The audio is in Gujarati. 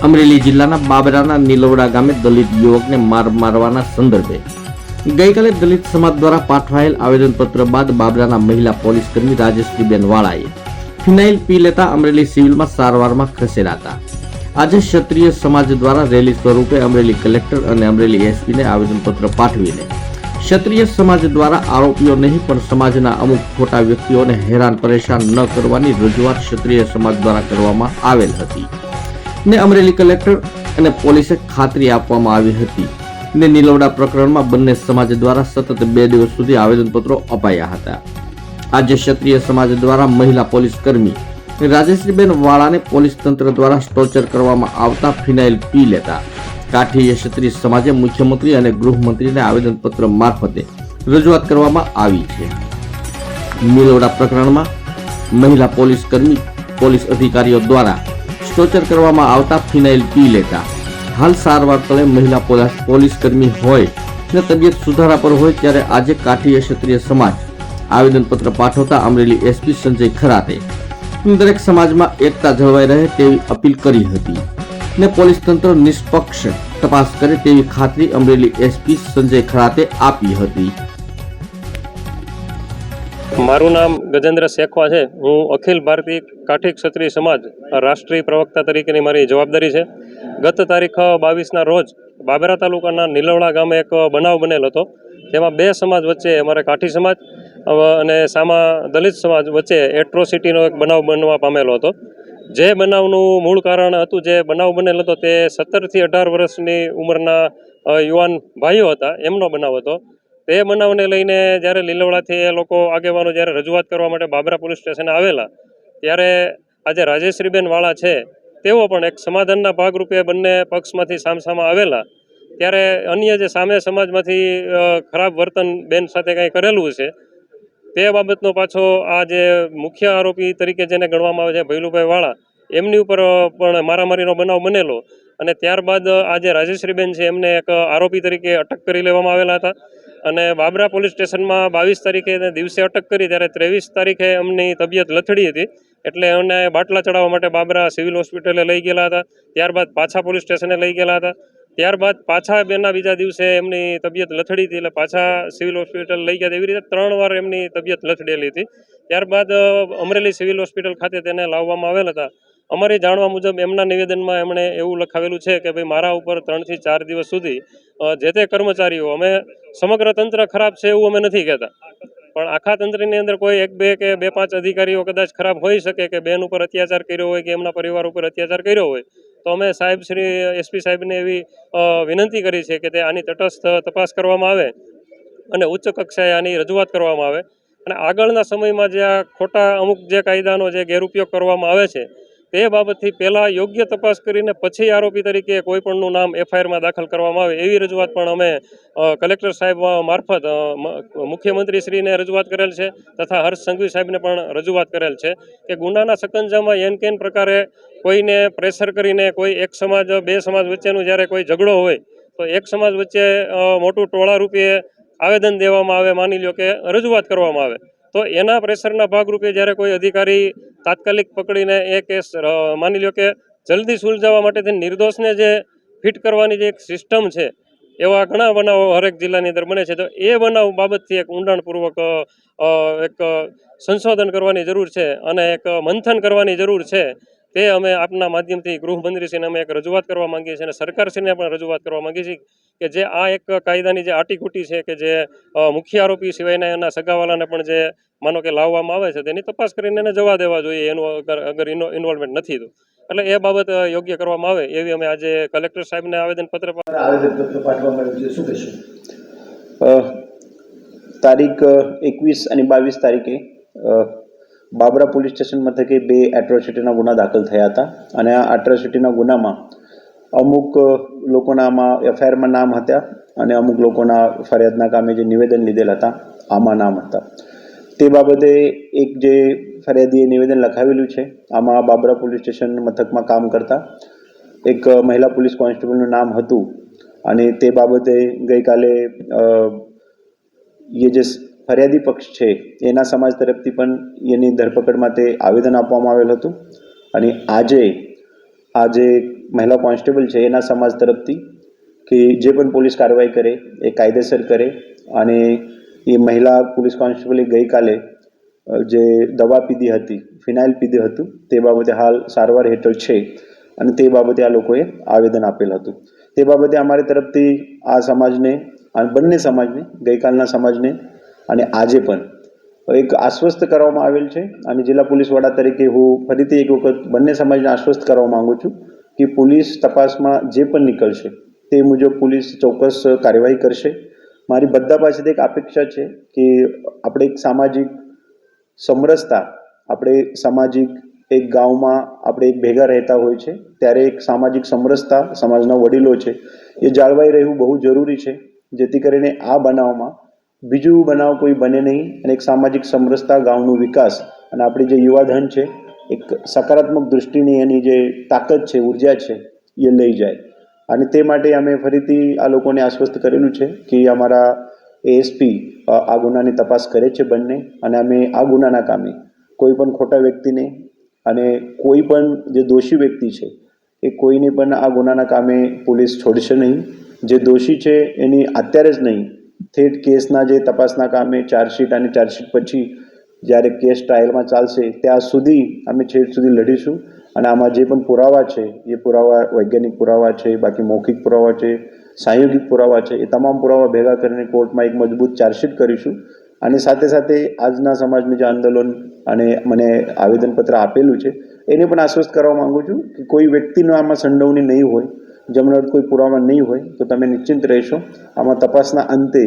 અમરેલી જિલ્લાના બાબરાના નીલવડા ગામે દલિત યુવકને મારવાના સંદર્ભે ગઈકાલે દલિત સમાજ દ્વારા પાઠવાયેલ આવેદનપત્ર બાદ બાબરાના મહિલા પોલીસ કર્મી રાજેશ્રીબેન વાળાએ ફિનાઇલ પી લેતા અમરેલી સિવિલમાં સારવારમાં ખસેડાયા હતા. આજે ક્ષત્રિય સમાજ દ્વારા રેલી સ્વરૂપે અમરેલી કલેક્ટર અને અમરેલી એસપીને આવેદનપત્ર પાઠવીને ક્ષત્રિય સમાજ દ્વારા આરોપીઓ નહીં પણ સમાજના અમુક ખોટા વ્યક્તિઓને હેરાન પરેશાન ન કરવાની રજૂઆત ક્ષત્રિય સમાજ દ્વારા કરવામાં આવેલ હતી ને અમરેલી કલેક્ટર અને પોલીસે ખાતરી આપવામાં આવી હતી ને નીલવડા પ્રકરણમાં બંને સમાજ દ્વારા સતત 2 દિવસ સુધી આવેદનપત્રો અપાયા હતા. આજે ક્ષત્રિય સમાજ દ્વારા મહિલા પોલીસ કર્મી રાજેશ્રીબેન વાળાને પોલીસ તંત્ર દ્વારા ટોર્ચર કરવામાં આવતા ફિનાઇલ પી લેતા કાઠીય ક્ષત્રિય સમાજે મુખ્યમંત્રી અને ગૃહમંત્રીને આવેદનપત્ર મારફતે રજૂઆત કરવામાં આવી છે. નીલવડા પ્રકરણમાં મહિલા પોલીસ કર્મી પોલીસ અધિકારીઓ દ્વારા ટોર્ચર કરવામાં આવતા ફિનાઇલ પી લેતા હાલ સારવાર તળે મહિલા પોલીસ કર્મી હોય ને તબિયત સુધારા પર હોય ત્યારે આજે કાઠીય ક્ષત્રિય સમાજ આવેદનપત્ર પાઠવતા અમરેલી એસપી સંજય ખરાતે દરેક સમાજમાં એકતા જળવાઈ રહે તેવી અપીલ કરી હતી ને પોલીસ તંત્ર નિષ્પક્ષ તપાસ કરે તેવી ખાતરી અમરેલી એસપી સંજય ખરાતે આપી હતી. મારું નામ ગજેન્દ્ર શેખવા છે. હું અખિલ ભારતીય કાઠી ક્ષત્રિય સમાજ રાષ્ટ્રીય પ્રવક્તા તરીકેની મારી જવાબદારી છે. ગત તારીખ 22ના રોજ બાબરા તાલુકાના નીલવડા ગામે એક બનાવ બનેલ હતો. જેમાં 2 સમાજ વચ્ચે અમારે કાઠી સમાજ અને સામા દલિત સમાજ વચ્ચે એટ્રોસિટીનો એક બનાવ બનવા પામેલો હતો. જે બનાવનું મૂળ કારણ હતું, જે બનાવ બનેલ હતો તે 17 થી 18 વર્ષની ઉંમરના યુવાન ભાઈઓ હતા, એમનો બનાવ હતો. તે બનાવને લઈને જ્યારે લીલવડાથી એ લોકો આગેવાનો જ્યારે રજૂઆત કરવા માટે બાબરા પોલીસ સ્ટેશને આવેલા ત્યારે આજે રાજેશ્રીબેન વાળા છે તેઓ પણ એક સમાધાનના ભાગરૂપે બંને પક્ષમાંથી સામસામા આવેલા ત્યારે અન્ય જે સામે સમાજમાંથી ખરાબ વર્તન બેન સાથે કંઈ કરેલું છે તે બાબતનો પાછો આ જે મુખ્ય આરોપી તરીકે જેને ગણવામાં આવે છે ભૈલુભાઈ વાળા, એમની ઉપર પણ મારામારીનો બનાવ બનેલો અને ત્યારબાદ આજે રાજેશ્રીબેન છે એમને એક આરોપી તરીકે અટક કરી લેવામાં આવેલા હતા અને બાબરા પોલીસ સ્ટેશનમાં 22 તારીખે દિવસે અટક કરી ત્યારે 23 તારીખે એમની તબિયત લથડી હતી એટલે એમને બાટલા ચડાવવા માટે બાબરા સિવિલ હોસ્પિટલે લઈ ગયેલા હતા. ત્યારબાદ પાછા પોલીસ સ્ટેશને લઈ ગયેલા હતા. ત્યારબાદ પાછા બેના બીજા દિવસે એમની તબિયત લથડી હતી એટલે પાછા સિવિલ હોસ્પિટલ લઈ ગયા. એવી રીતે 3 વાર એમની તબિયત લથડેલી હતી. ત્યારબાદ અમરેલી સિવિલ હોસ્પિટલ ખાતે તેને લાવવામાં આવેલ હતા. અમારી જાણવા મુજબ એમના નિવેદનમાં એમણે એવું લખાવેલું છે કે ભાઈ મારા ઉપર 3 થી 4 દિવસ સુધી જે તે કર્મચારીઓ, અમે સમગ્ર તંત્ર ખરાબ છે એવું અમે નથી કહેતા, પણ આખા તંત્રની અંદર કોઈ 1-2 કે 2-5 અધિકારીઓ કદાચ ખરાબ હોઈ શકે કે બેન ઉપર અત્યાચાર કર્યો હોય કે એમના પરિવાર ઉપર અત્યાચાર કર્યો હોય તો અમે સાહેબ શ્રી એસપી સાહેબને એવી વિનંતી કરી છે કે તે આની તટસ્થ તપાસ કરવામાં આવે અને ઉચ્ચ કક્ષાએ આની રજૂઆત કરવામાં આવે અને આગળના સમયમાં જે આ ખોટા અમુક જે કાયદાનો જે ગેરઉપયોગ કરવામાં આવે છે તે બાબતથી પહેલાં યોગ્ય તપાસ કરીને પછી આરોપી તરીકે કોઈપણનું નામ એફઆઈઆરમાં દાખલ કરવામાં આવે એવી રજૂઆત પણ અમે કલેક્ટર સાહેબ મારફત મુખ્યમંત્રીશ્રીને રજૂઆત કરેલ છે તથા હર્ષ સંઘવી સાહેબને પણ રજૂઆત કરેલ છે કે ગુનાના સકંજામાં એન કેન પ્રકારે કોઈને પ્રેશર કરીને કોઈ એક સમાજ 2 સમાજ વચ્ચેનું જ્યારે કોઈ ઝઘડો હોય તો એક સમાજ વચ્ચે મોટું ટોળા રૂપે આવેદન દેવામાં આવે, માની લો કે રજૂઆત કરવામાં આવે તો એના પ્રેશરના ભાગરૂપે જ્યારે કોઈ અધિકારી તાત્કાલિક પકડીને એ કેસ માની લો કે જલ્દી સુલઝાવવા માટેથી નિર્દોષને જે ફિટ કરવાની જે એક સિસ્ટમ છે એવા ઘણા બનાવો હરેક જિલ્લાની અંદર બને છે. તો એ બનાવ બાબતથી એક ઊંડાણપૂર્વક એક સંશોધન કરવાની જરૂર છે અને એક મંથન કરવાની જરૂર છે. તે અમે આપના માધ્યમથી ગૃહમંત્રીશ્રીને અમે એક રજૂઆત કરવા માંગીએ છીએ અને સરકારશ્રીને પણ રજૂઆત કરવા માંગીએ છીએ કે જે આ એક કાયદાની જે આટીકૂટી છે કે જે મુખ્ય આરોપી સિવાયના એના સગાવાલાને પણ જે માનો કે લાવવામાં આવે છે તેની તપાસ કરીને એને જવા દેવા જોઈએ એનું અગર ઇન્વોલ્વમેન્ટ નથી તો એટલે એ બાબત યોગ્ય કરવામાં આવે એવી અમે આજે કલેક્ટર સાહેબને આવેદનપત્ર પાઠવવામાં આવ્યું છે. શું કહેશો? તારીખ 21 અને 22 તારીખે બાબરા પોલીસ સ્ટેશન મથકે 2 એટ્રોસિટીના ગુના દાખલ થયા હતા અને આ એટ્રોસિટીના ગુનામાં અમુક લોકોના આમાં એફઆઈઆરમાં નામ હતા અને અમુક લોકોના ફરિયાદના કામે જે નિવેદન લીધેલ હતા આમાં નામ હતા. તે બાબતે એક જે ફરિયાદીએ નિવેદન લખાવેલું છે આમાં બાબરા પોલીસ સ્ટેશન મથકમાં કામ કરતા એક મહિલા પોલીસ કોન્સ્ટેબલનું નામ હતું અને તે બાબતે ગઈકાલે એ જે ફરિયાદી પક્ષ છે એના સમાજ તરફથી પણ એની ધરપકડ માટે આવેદન આપવામાં આવેલ હતું અને આજે મહિલા કોન્સ્ટેબલ છે એના સમાજ તરફથી કે જે પણ પોલીસ કાર્યવાહી કરે એ કાયદેસર કરે અને એ મહિલા પોલીસ કોન્સ્ટેબલે ગઈકાલે જે દવા પીધી હતી, ફિનાઇલ પીધી હતું, તે બાબતે હાલ સારવાર હેઠળ છે અને તે બાબતે આ લોકોએ આવેદન આપેલ હતું. તે બાબતે અમારી તરફથી આ સમાજને, આ બંને સમાજને, ગઈકાલના સમાજને અને આજે પણ એક આશ્વસ્ત કરવામાં આવેલ છે. અને જિલ્લા પોલીસ વડા તરીકે હું ફરીથી એક વખત બંને સમાજને આશ્વસ્ત કરવા માંગુ છું કે પોલીસ તપાસમાં જે પણ નીકળશે તે મુજબ પોલીસ ચોક્કસ કાર્યવાહી કરશે. મારી બધા પાસેથી એક અપેક્ષા છે કે આપણે એક સામાજિક સમરસતા, આપણે સામાજિક એક ગામમાં આપણે એક ભેગા રહેતા હોય છે ત્યારે એક સામાજિક સમરસતા સમાજના વડીલો છે એ જાળવાઈ રહેવું બહુ જરૂરી છે, જેથી કરીને આ બનાવમાં બીજું બનાવ કોઈ બને નહીં અને એક સામાજિક સમરસતા, ગામનો વિકાસ અને આપણી જે યુવાધન છે એક સકારાત્મક દૃષ્ટિની એની જે તાકાત છે, ઉર્જા છે એ લઈ જાય. અને તે માટે અમે ફરીથી આ લોકોને આશ્વસ્ત કરેલું છે કે અમારા એએસપી આ ગુનાની તપાસ કરે છે બંને, અને અમે આ ગુનાના કામે કોઈ પણ ખોટા વ્યક્તિને અને કોઈ પણ જે દોષી વ્યક્તિ છે એ કોઈને પણ આ ગુનાના કામે પોલીસ છોડશે નહીં. જે દોષી છે એની અત્યારે જ નહીં, થેટ કેસના જે તપાસના કામે ચાર્જશીટ અને ચાર્જશીટ પછી જ્યારે કેસ ટ્રાયલમાં ચાલશે ત્યાં સુધી અમે છેક સુધી લડીશું. અને આમાં જે પણ પુરાવા છે એ પુરાવા વૈજ્ઞાનિક પુરાવા છે, બાકી મૌખિક પુરાવા છે, સાંયોગિક પુરાવા છે, એ તમામ પુરાવા ભેગા કરીને કોર્ટમાં એક મજબૂત ચાર્જશીટ કરીશું. અને સાથે સાથે આજના સમાજનું જે આંદોલન અને મને આવેદનપત્ર આપેલું છે એને પણ આશ્વસ્ત કરવા માગું છું કે કોઈ વ્યક્તિનો આમાં સંડોવણી નહીં હોય, જેમનો કોઈ પુરાવા નહીં હોય તો તમે નિશ્ચિંત રહેશો. આમાં તપાસના અંતે